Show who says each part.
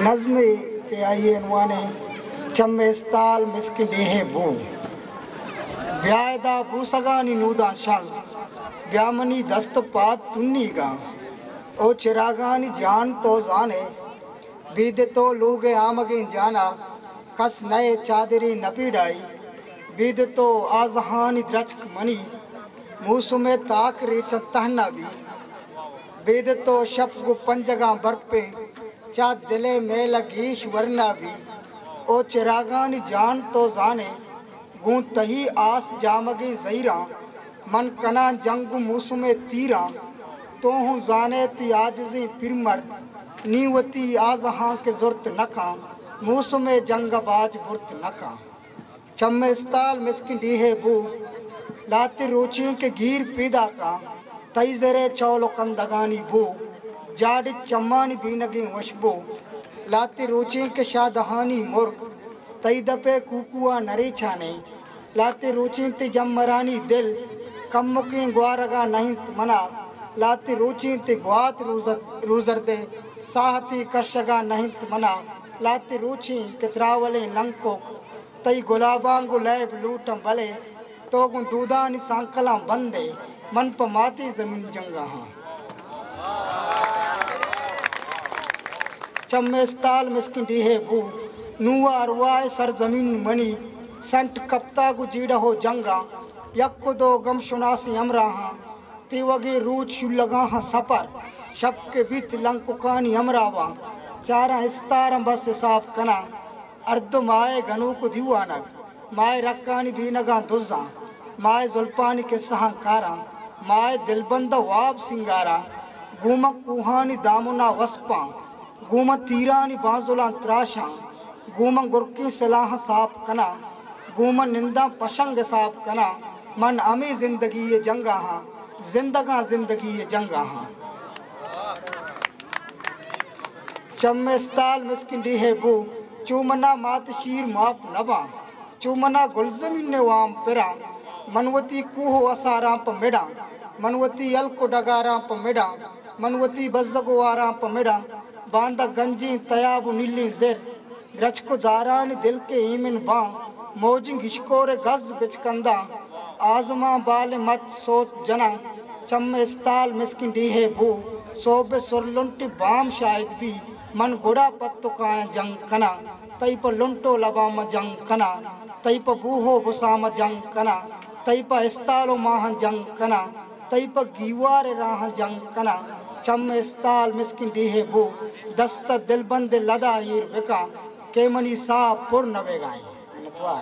Speaker 1: नज़्म के आइए अनवाने चम्मेस्ताल मिस्क देहे बू ब्यायदा बूसगानी नूदा शाज ब्यामनी दस्त पात तुन्नीगा ओ चिरागानी जान तो जाने बीदे तो लोगे आमगे जाना कस नए चादरी नपीडाई बीदे तो आजहानी द्रचक मनी मूसुमे ताक रे चतहना भी बीदे तो शप गु पंजगा बरपे चा दिले में लगीश वरना भी ओ चिरागानी जान तो जाने गूं तही आस जामगे जहीरा मन कना जंग मूसुमे तीरा तो हूँ जाने ती आजजी पिरमर्द नीवती आजहां के जुर्त नका मूसुमे जंगबाज बुर्त नका चम्मेस्ताल मिस्किन डीहे बू लाते रोचियों के गीर पीदा का तई जरे चौलो कंदगानी बू जाड़ चम्मानी बीनगे वशबो लाते रोचियों के शादहानी मुर्ग तई दपे कुकुआ नरे छाने लाते रोचियों ते जमरानी दिल कम मुके ग्वारगा नहीं मना लाते रोचियों ते ग्वात रूजर दे साहती कशगा नहीं मना लाते रोची कितरावले लंको तई गुलाबांगु लैब लूटम भले तो गु दूधानी सांकला बंदे मन प माती जमीन जंगा हाँ चम्मेस्ताल मिस्किन डीहे बू नुआ अरवाए सर जमीन मनी संट कप्ता गु जीड़ा हो जंगा यक्को दो गम शुनासी हमरा हाँ तिवगे रूच शुलगा हाँ सपर शब के बीत लंकुकानी हमरावा चारा इस्तारम बस साफ कना अर्ध माए घनु को दीवानक माए रक्कानी बीनगा दुजा माए जुल्पानी के सहंकारा माए दिलबंद वाब सिंगारा गुमक कुहानी दामुना वस्पा गुम तीरानी बाजुला त्राशा गुम गुरकी सलाह साफ कना गुम निंदा पशंग साफ कना मन अमी जिंदगी ये जंगा हाँ जिंदगा जिंदगी ये जंगा हाँ चम्मेस्ताल मिस्किन डीहे बू चूमना मात शीर माप नबा चूमना गुलजमीन ने वाम पिरा मनवती कूहो असारा प मिडा मनवती अलको डगारा प मिडा मनवती बज़गवारा प मिडा बांदा गंजी तयाबु नीली ज़िर ग्रचको दारान दिल के ईमिन बा मौजिंग हिशकोरे गज बिचकंदा आजमा बाल मत सोच जना चम्मेस्ताल मिस्किन डीहे बू सोबे सुरलुंटी बाम शायद भी मन गुड़ा पत्तो का जंग कना तई पर लुंटो लबाम जंग कना तई पर बूहो बुसाम जंग कना तई पर इस्तालो माह जंग कना तई पर गीवार राह जंग कना चम्मेस्ताल मिस्किन डीहे बू दस्त दिलबंद लदा हीर बिका केमनी सा पुर नवेगाई नतवार